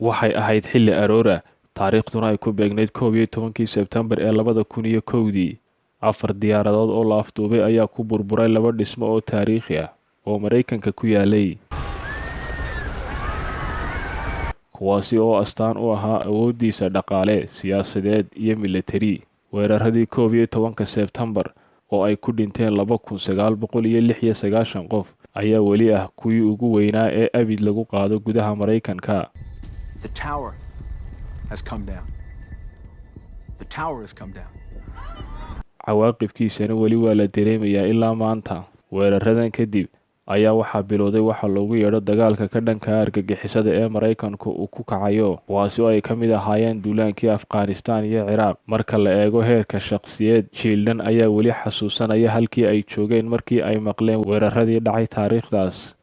waxay ahayd xilli aroora taariikhduna ay ku beegnayd 11 Sebtembar ee 2001 afar diyaaradood oo la afduubay ayaa ku burburay laba dhismo oo taariikhi ah oo Mareykanka ku yaalay kuwaasi oo astaan u ahaa awoodiisa dhaqaale siyaasadeed iyo militari weeraradii 11 Sebtembar oo ay ku dhinteen 2996 qof ayaa weli ah kuwii ugu weynaa ee abid lagu qaado gudaha Mareykanka. The tower has come down. The tower has come down. cawaaqibkiisana weli waa la dareemayaa ilaa maanta. Weeraradan kadib ayaa waxaa bilowday waxa loogu yeedho dagaalka ka dhanka argagixisada ee Mareykanku uu ku kacayo kuwaasi oo ay ka mid ahaayeen duulaankii Afghanistan iyo Ciraaq. Marka la eego heerka shakhsiyeed, Childan ayaa weli xasuusanaya halkii ay joogeen markii ay maqleen weeraradii dhacay taariikhdaas.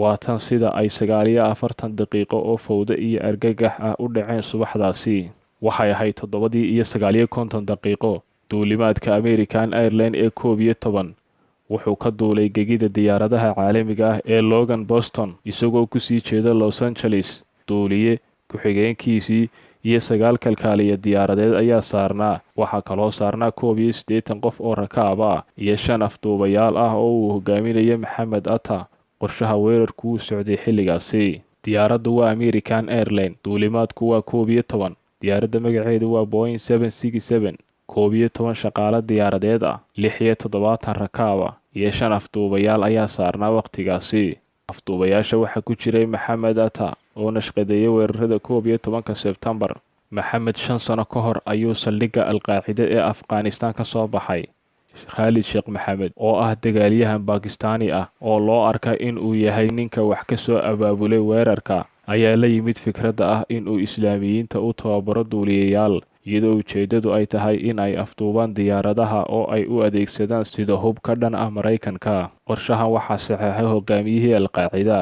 waa tan sida ay 49 daqiiqo oo fowdo iyo argagax ah u dhaceen subaxdaasi. waxay ahayd 7:59 daqiiqo. duulimaadka American Airlines ee 11 wuxuu ka duulay gegida diyaaradaha caalamiga ah ee Logan Boston isagoo ku sii jeeda Los Angeles. duuliye ku-xigeenkiisii iyo 9 kalkaaliye diyaaradeed ayaa saarnaa. waxaa kaloo saarnaa 81 qof oo rakaab ah iyo 5 afduubayaal ah oo uu hogaaminayo Maxamed Atta. qorshaha weerarku wuu socday xilligaasi. diyaaraddu waa American Airlines. duulimaadku waa 11. diyaaradda magaceedu waa Boeing 767. 11 shaqaale diyaaradeed ah, 76 rakaab ah iyo 5 afduubayaal ayaa saarnaa waqtigaasi. afduubayaasha waxaa ku jiray Maxamed Atta oo nashqadeeyay weerarada 11 Sebtembar. Maxamed 5 sano ka hor ayuu saldhigga Al-Qaacida ee Afghanistan ka soo baxay. Khalid Sheikh Maxamed oo ah dagaalyahan Bakistaani ah oo loo arka in uu yahay ninka wax ka soo abaabulay weerarka ayaa la yimid fikradda ah in uu Islaamiyiinta u tababaro duuliyayaal iyadoo ujeedadu ay tahay in ay afduubaan diyaaradaha oo ay u adeegsadaan sida hub ka dhan ah Mareykanka. qorshahan waxaa saxeexay hogaamiyihii Al-Qaacida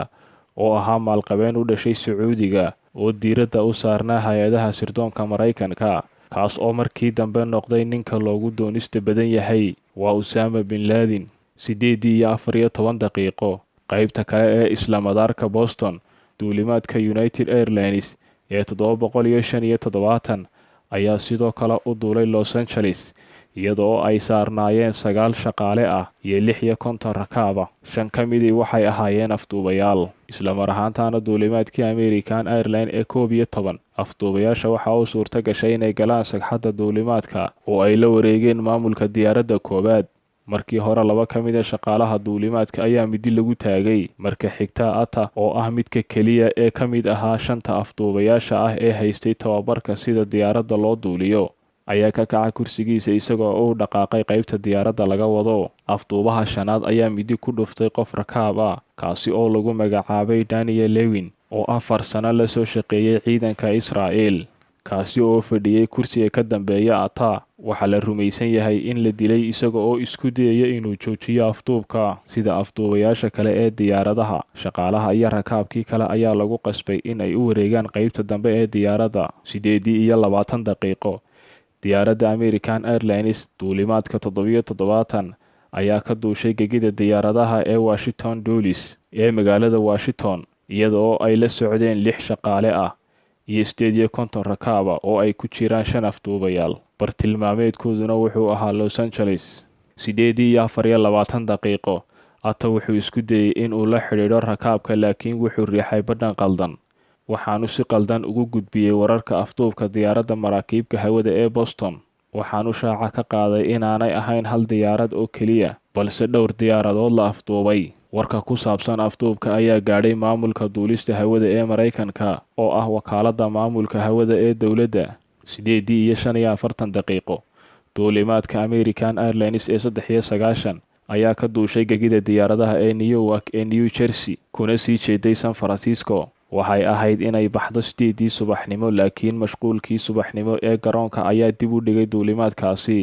oo ahaa maalqabeen u dhashay Sacuudiga oo diiradda u saarnaa hay-adaha sirdoonka Mareykanka kaas oo markii dambe noqday ninka loogu doonista badan yahay waa Osama bin Laden. 8:14 daqiiqo. qaybta kale ee isla madaarka Boston duulimaadka United Airlines ee 775 ayaa sidoo kale u duulay Los Angeles iyadoo ay saarnaayeen 9 shaqaale ah iyo 56 rakaab ah. 5 ka midii waxay ahaayeen afduubayaal. isla mar ahaantaana duulimaadkii American Airlines ee 11 afduubayaasha waxaa u suurta gashay inay galaan sagxadda duulimaadka oo ay la wareegeen maamulka diyaaradda koowaad. markii hore 2 ka mid ah shaqaalaha duulimaadka ayaa midi lagu taagay. marka xigta Atta oo ah midka kaliya ee ka mid ahaa 5 afduubayaasha ah ee haystay tababarka sida diyaaradda loo duuliyo ayaa ka kaca kursigiisa isagoo u dhaqaaqay qaybta diyaaradda laga wado. afduubaha shanaad ayaa midi ku dhuftay qof rakaab ah kaasi oo lagu magacaabay Daniel Lewin oo 4 sano la soo shaqeeyay ciidanka Israa'iil kaasi oo fadhiyay kursiga ka dambeeya Atta. waxaa la rumaysan yahay in la dilay isaga oo isku dayaya inuu joojiyo afduubka sida afduubayaasha kale ee diyaaradaha. shaqaalaha iyo rakaabkii kale ayaa lagu qasbay in ay u wareegaan qaybta dambe ee diyaaradda. 8:20 daqiiqo. diyaaradda American Airlines duulimaadka 770 ayaa ka duushay gegida diyaaradaha ee Washington Dulles ee magaalada Washington iyadoo ay la socdeen 6 shaqaale ah iyo 58 rakaab ah oo ay ku jiraan 5 afduubayaal. bartilmaameedkooduna wuxuu ahaa Los Angeles. 8:24 daqiiqo. Atta wuxuu isku dayay in uu la xidhiidho rakaabka laakiin wuxuu riixay badhan qaldan. waxaanu si qaldan ugu gudbiyay wararka afduubka diyaaradda maraakiibka hawada ee Boston. waxaanu shaaca ka qaaday inaanay ahayn hal diyaarad oo keliya balse dhowr diyaaradood la afduubay. warka ku saabsan afduubka ayaa gaadhay maamulka duulista hawada ee Mareykanka oo ah wakaaladda maamulka hawada ee dowladda. 8:45 daqiiqo. duulimaadka American Airlines ee 390 ayaa ka duushay gegida diyaaradaha ee Newark ee New Jersey kuna sii jeeday San Francisco. waxay ahayd inay baxdo 8 subaxnimo laakiin mashquulkii subaxnimo ee garoonka ayaa dib u dhigay duulimaadkaasi.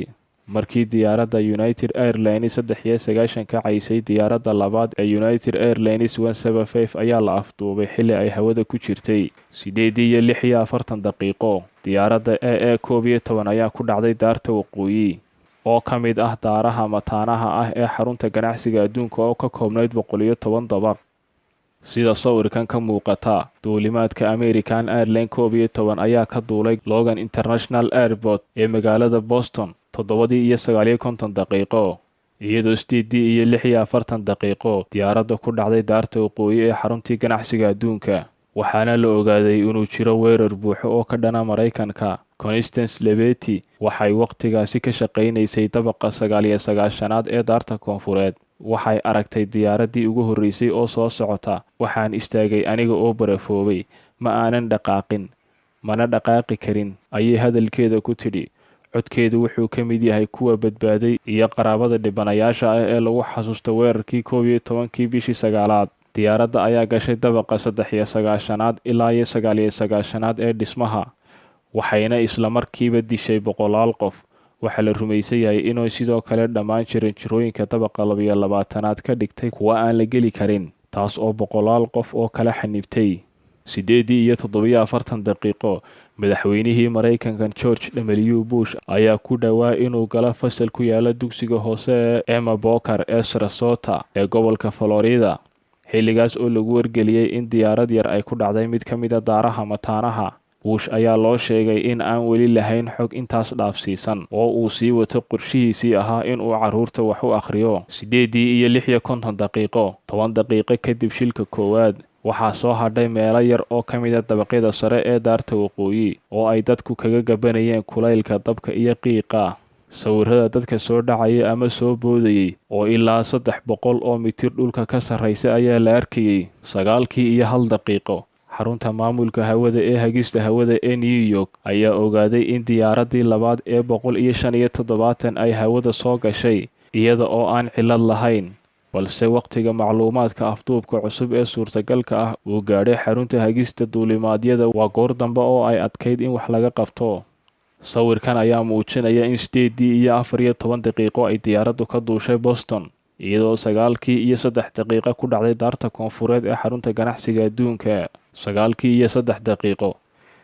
markii diyaaradda United Airlines 390 ka caysay diyaaradda labaad ee United Airlines 175 ayaa la afduubay xilli ay hawada ku jirtay. 8:46 daqiiqo. diyaaradda AA-11 ayaa ku dhacday daarta waqooyi oo ka mid ah daaraha mataanaha ah ee xarunta ganacsiga adduunka oo ka koobnayd 110 dabaq. sida sawirkan ka muuqata, duulimaadka American Airlines 11 ayaa ka duulay Logan International Airport ee magaalada Boston 7:59 daqiiqo, iyadoo 8:46 daqiiqo diyaaradda ku dhacday daarta waqooyi ee xaruntii ganacsiga adduunka. waxaana la ogaaday inuu jiro weerar buuxo oo ka dhana Mareykanka. Constance Levitti waxay waqtigaasi ka shaqaynaysay dabaqa 99aad ee daarta koonfureed. waxay aragtay diyaaraddii ugu horreysay oo soo socota. waxaan istaagay aniga oo barafoobay, ma aanan dhaqaaqin, mana dhaqaaqi karin, ayay hadalkeeda ku tidhi. codkeedu wuxuu ka mid yahay kuwa badbaaday iyo qaraabada dhibanayaasha ah ee lagu xasuusta weerarkii 11kii bishii 9aad. diyaaradda ayaa gashay dabaqa 93aad ilaa 99aad ee dhismaha, waxayna isla markiiba dishay boqolaal qof. waxaa la rumaysan yahay inuu sidoo kale dhammaan jirooyinka dabaqa 22aad ka dhigtay kuwa aan la geli karin, taas oo boqolaal qof oo kala xanibtay. 8:47 daqiiqo madaxweynihii Mareykanka George W. Bush ayaa ku dhawaa inuu galo fasal ku yaala dugsiga hoose ee Emma Boker ee Sarasota ee gobolka Florida, xilligaas oo lagu wargeliyey in diyaarad yar ay ku dhacday mid ka mid ah daaraha mataanaha. Bush ayaa loo sheegay in aan weli lahayn xog intaas dhaafsiisan oo uu sii wato qorshihiisii ahaa inuu carruurta wax u akhriyo. 8:56 daqiiqo 10 daqiiqo kadib shilka koowaad, waxaa soo hadhay meelo yar oo ka mid ah dabaqyada sare ee daarta waqooyi oo ay dadku kaga gabanayeen kulaylka dabka iyo qiiqa. sawirrada dadka soo dhacaya ama soo boodayay oo ilaa 300 oo mitir dhulka ka sarreysa ayaa la arkayay. 9:01 daqiiqo xarunta maamulka hawada ee hagista hawada ee New York ayaa ogaaday in diyaaraddii labaad ee 175 ay hawada soo gashay iyada oo aan cillad lahayn, balse waqtiga macluumaadka afduubka cusub ee suurtagalka ah uu gaadhay xarunta hagista duulimaadyada waa goor dambe oo ay adkayd in wax laga qabto. sawirkan ayaa muujinaya in 8:14 daqiiqo ay diyaaraddu ka duushay Boston, iyadoo 9:03 daqiiqo ku dhacday daarta koonfureed ee xarunta ganacsiga adduunka. 9:03 daqiiqo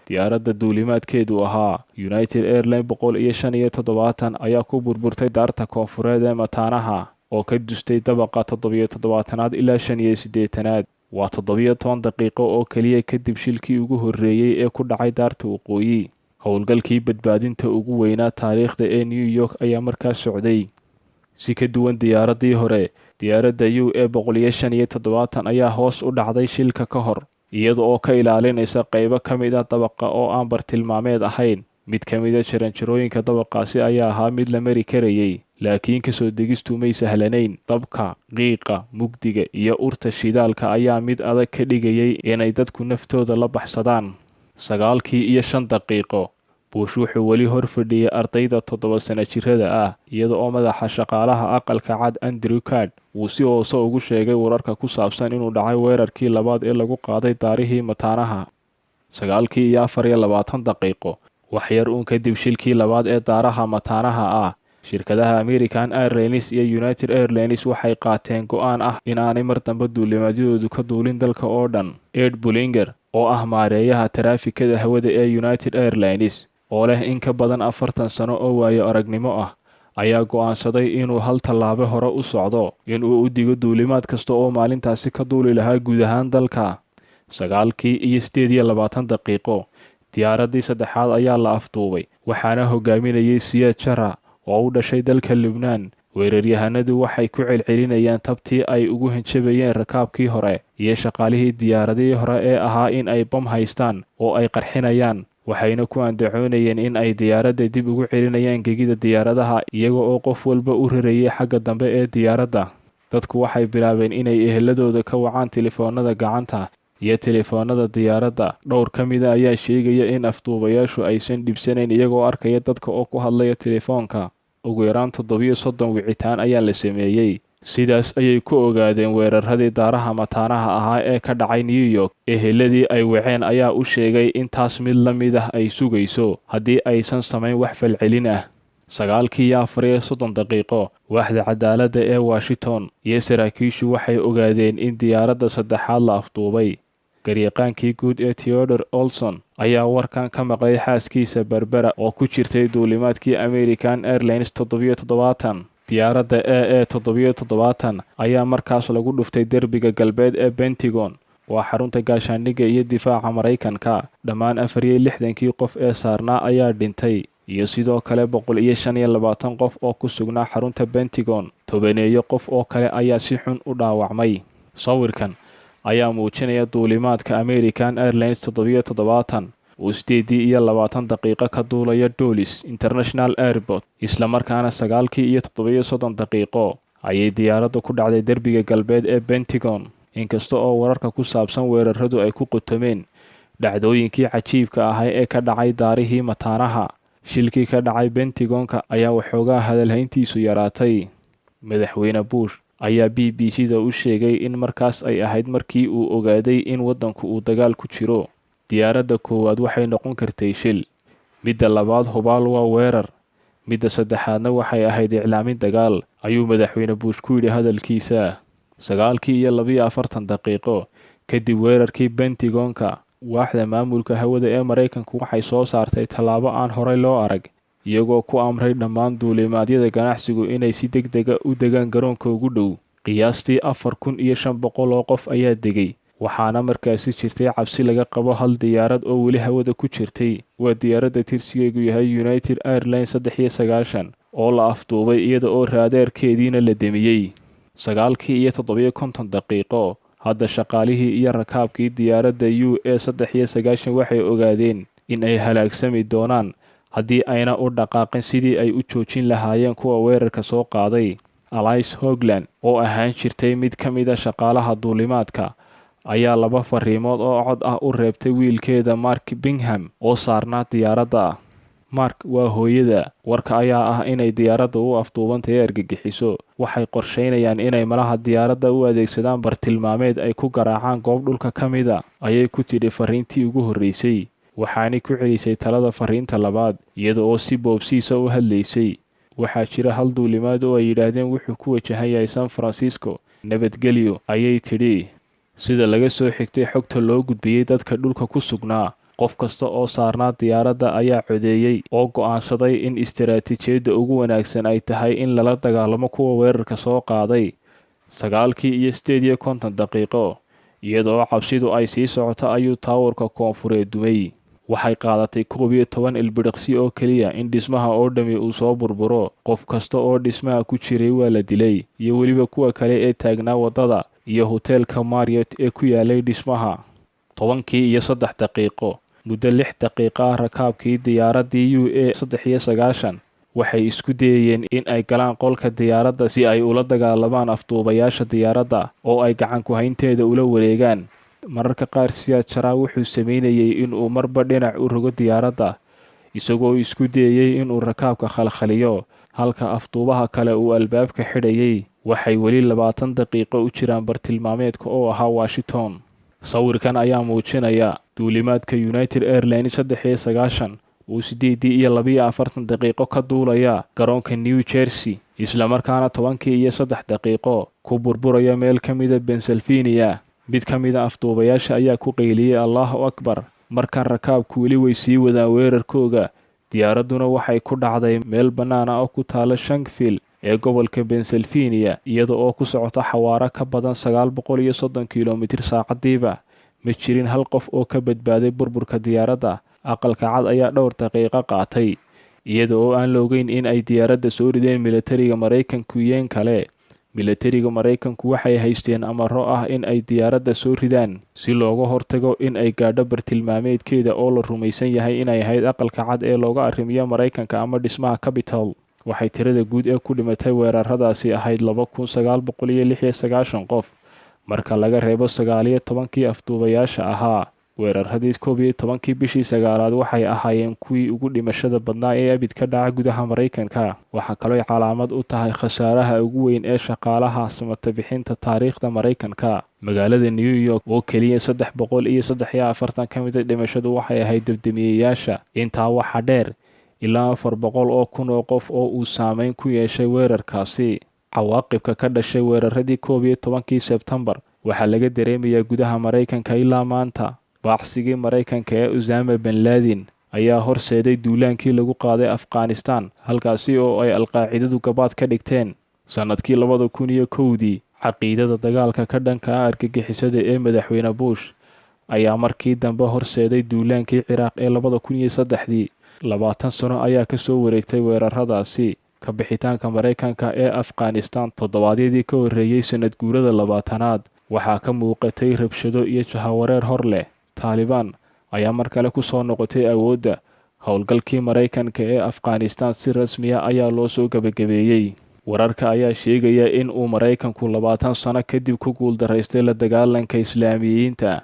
diyaaradda duulimaadkeedu ahaa United Airlines 175 ayaa ku burburtay daarta koonfureed ee mataanaha oo ka dustay dabaqa 77aad ilaa 85aad. waa 17 daqiiqo oo keliya kadib shilkii ugu horreeyay ee ku dhacay daarta waqooyi. howlgalkii badbaadinta ugu weynaa taariikhda ee New York ayaa markaas socday. si ka duwan diyaaraddii hore, diyaaradda U-175 ayaa hoos u dhacday shilka ka hor, iyada oo ka ilaalinaysa qaybo ka mid ah dabaqa oo aan bartilmaameed ahayn. mid ka mid ah jirooyinka dabaqaasi ayaa ahaa mid la mari karayay, laakiin kasoo degistu may sahlanayn. dabka, qiiqa, mugdiga iyo urta shidaalka ayaa mid adag ka dhigayay inay dadku naftooda la baxsadaan. 9:05 daqiiqo Bush wuxuu weli hor fadhiyay ardayda 7 sano jirada ah, iyada oo madaxa shaqaalaha aqalka cad Andrew Card uu si hoose ugu sheegay wararka ku saabsan inuu dhacay weerarkii labaad ee lagu qaaday daarihii mataanaha. 9:24 daqiiqo wax yar uun kadib shilkii labaad ee daaraha mataanaha ah, shirkadaha American Airlines iyo United Airlines waxay qaateen go'aan ah in aanay mar dambe duulimaadyadoodu ka duulin dalka oo dhan. Ed Bullinger oo ah maareeyaha taraafikada hawada ee United Airlines oo leh in ka badan 40 sano oo waayo aragnimo ah, ayaa go'aansaday inuu hal tallaabo hore u socdo, inuu u digo duulimaad kasta oo maalintaasi ka duuli lahaa guud ahaan dalka. 9:28 daqiiqo diyaaraddii saddexaad ayaa la afduubay, waxaana hogaaminayay Siyaad Jarrah oo u dhashay dalka Lubnaan. weeraryahanadu waxay ku celcelinayaan tabtii ay ugu hanjabayeen rakaabkii hore iyo shaqaalihii diyaaradihii hore ee ahaa in ay bam haystaan oo ay qarxinayaan, waxayna ku andacoonayeen in ay diyaaradda dib ugu celinayaan gegida diyaaradaha iyaga oo qof walba u rarayay xagga dambe ee diyaaradda. dadku waxay bilaabeen inay eheladooda ka wacaan telefoonada gacanta iyo telefoonada diyaaradda. dhowr ka mida ayaa sheegaya in afduubayaashu aysan dhibsanayn iyagoo arkaya dadka oo ku hadlaya telefoonka. ugu yaraan 37 wicitaan ayaa la sameeyey. sidaas ayay ku ogaadeen weeraradii daaraha mataanaha ahaa ee ka dhacay New York. eheladii ay waceen ayaa u sheegay in taas mid la mid ah ay sugayso haddii aysan samayn wax falcelin ah. 9:34 daqiiqo waaxda cadaaladda ee Washington iyo saraakiishu waxay ogaadeen in diyaaradda saddexaad la afduubay. garyaqaankii guud ee Theodore Olson ayaa warkan ka maqlay xaaskiisa Barbara oo ku jirtay duulimaadkii American Airlines 777. Diyaaradda AA-777 ayaa markaas lagu dhuftay derbiga galbeed ee Pentagon, waa xarunta gaashaandhigga iyo difaaca Mareykanka. Dhammaan 64kii qof ee saarnaa ayaa dhintay, iyo sidoo kale 125 qof oo ku sugnaa xarunta Pentagon. 10 qof oo kale ayaa si xun u dhaawacmay. Sawirkan ayaa muujinaya duulimaadka American Airlines 777 oo 8 daqiiqo ka duulaya Dulles International Airport, isla markaana 9:37 daqiiqo ayay diyaaraddu ku dhacday derbiga galbeed ee Pentagon. Inkasta oo wararka ku saabsan weeraradu ay ku qotomeen dhacdooyinkii cajiibka ahaa ee ka dhacay daarihii mataanaha, shilkii ka dhacay Pentagon-ka ayaa waxoogaa hadalhayntiisu yaraatay. Madaxweyne Bush ayaa BBC-da u sheegay in markaas ay ahayd markii uu ogaaday in waddanku uu dagaal ku jiro. Diyaaradda koowaad waxay noqon kartay shil, midda labaad hubaal waa weerar, midda saddexaadna waxay ahayd iclaamin dagaal, ayuu madaxweyne Bush ku yidhi hadalkiisa. 9:42 daqiiqo kadib weerarkii Pentagon-ka, waaxda maamulka hawada ee Mareykanku waxay soo saartay tallaabo aan horey loo arag, iyagoo ku amray dhammaan duulimaadyada ganacsigu inay si degdega u degaan garoonka ugu dhow. Qiyaastii 4,500 oo qof ayaa degay, waxaana markaasi jirtay cabsi laga qabo hal diyaarad oo weli hawada ku jirtay. Waa diyaaradda tirsigeedu yahay United Airlines 390 oo la afduubay iyada oo raadeerkeediina la demiyey. 9:57 daqiiqo hadda shaqaalihii iyo rakaabkii diyaaradda UA390 waxay ogaadeen in ay halaagsami doonaan haddii ayna u dhaqaaqin sidii ay u joojin lahaayeen kuwa weerarka soo qaaday. Alice Hoagland oo ahaan jirtay mid ka mid a shaqaalaha duulimaadka ayaa 2 fariimood oo cod ah u reebtay wiilkeeda Mark Bingham oo saarnaa diyaaradda. Mark waa hooyada. Warka ayaa ah inay diyaaradda u afduubantay argagixiso. Waxay qorsheynayaan inay malaha diyaaradda u adeegsadaan bartilmaameed ay ku garaacaan goob dhulka ka mida, ayay ku tidhi fariintii ugu horreysay. Waxaanay ku celisay talada fariinta labaad iyada oo si boobsiisa u hadlaysay. Waxaa jira hal duulimaad oo ay yidhaahdeen wuxuu ku wajahan yahay San Francisco. Nabadgelyo, ayay tidhi. Sida laga soo xigtay xogta loo gudbiyey dadka dhulka ku sugnaa, qof kasta oo saarnaa diyaaradda ayaa codeeyey oo go'aansaday in istiraatiijiyadda ugu wanaagsan ay tahay in lala dagaalamo kuwa weerarka soo qaaday. 9:58 daqiiqo iyadoo cabsidu ay sii socoto ayuu taawarka koonfureed dumay. Waxay qaadatay 11 ilbiriqsi oo keliya in dhismaha oo dhami uu soo burburo. Qof kasta oo dhismaha ku jiray waa la dilay, iyo weliba kuwa kale ee taagnaa waddada iyo hoteelka Marriott ee ku yaalay dhismaha. 10:03 daqiiqo muddo 6 daqiiqo ah rakaabkii diyaaraddii UA390 waxay isku dayayeen in ay galaan qolka diyaaradda si ay ula dagaalamaan afduubayaasha diyaaradda oo ay gacan ku haynteeda ula wareegaan. Mararka qaar Siyaad Sharaa wuxuu sameynayay inuu marba dhinac u rogo diyaaradda, isagoo isku dayayay inuu rakaabka khalkhaliyo, halka afduubaha kale uu albaabka xidhayay. Waxay weli 20 daqiiqo u jiraan bartilmaameedka oo ahaa Washington. Sawirkan ayaa muujinaya duulimaadka United Airlines 390 uu 8:42 daqiiqo ka duulaya garoonka New Jersey, isla markaana 10:03 daqiiqo ku burburaya meel ka mida Pennsylvania. Mid ka mid a afduubayaasha ayaa ku qayliyey Allahu Akbar. Markan rakaabku weli way sii wadaan weerarkooga. Diyaaradduna waxay ku dhacday meel bannaan ah oo ku taala Shanksville ee gobolka Pennsylvania iyada oo ku socota xawaare ka badan 930 kiilomitir saacadiiba. Ma jirin hal qof oo ka badbaaday burburka diyaaradda. Aqalka cad ayaa dhowr daqiiqo qaatay iyada oo aan la ogeyn in ay diyaaradda soo rideen militariga Mareykanku iyo kale. Militariga Mareykanku waxay haysteen amaro ah in ay diyaaradda soo ridaan si looga hortago in ay gaadho bartilmaameedkeeda oo la rumaysan yahay inay ahayd aqalka cad ee looga arrimiyo Mareykanka ama dhismaha Capitol. Waxay tirada guud ee ku dhimatay weeraradaasi ahayd 2,996 qof, marka laga reebo 19 afduubayaasha ahaa. Weeraradii 11 bishii sagaalaad waxay ahaayeen kuwii ugu dhimashada badnaa ee abid ka dhaca gudaha Mareykanka. Waxa kaloo ay calaamad u tahay khasaaraha ugu weyn ee shaqaalaha samata bixinta taariikhda Mareykanka. Magaalada New York oo keliya 343 ka mid ah dhimashadu waxay ahayd debdemiyeyaasha. Intaa waxaa dheer ilaa 400 oo kun oo qof oo uu saameyn ku yeeshay weerarkaasi. Cawaaqibka ka dhashay weeraradii 11 Sebtembar waxaa laga dareemayaa gudaha Maraykanka ilaa maanta. Baaqsigii Maraykanka ee Osama bin Laden ayaa horseeday duulaankii lagu qaaday Afghanistan, halkaasi oo ay Al-Qaacidadu gabaad ka dhigteen. Sanadkii 2001 caqiidada dagaalka ka dhanka ah argagixisada ee madaxweyne Bush ayaa markii dambe horseeday duulaankii Ciraaq ee 2003. 20 sano ayaa ka soo wareegtay weeraradaasi. Ka bixitaanka Maraykanka ee Afghanistan toddobaadyadii ka horreeyay sanad guurada 20aad waxaa ka muuqatay rabshado iyo jahawareer hor leh. Taliban ayaa mar kale ku soo noqotay awoodda. Howlgalkii Maraykanka ee Afghanistan si rasmi ah ayaa loo soo gabagabeeyay. Wararka ayaa sheegaya in uu Maraykanku 20 sano kadib ku guuldaraystay la dagaalanka Islaamiyiinta.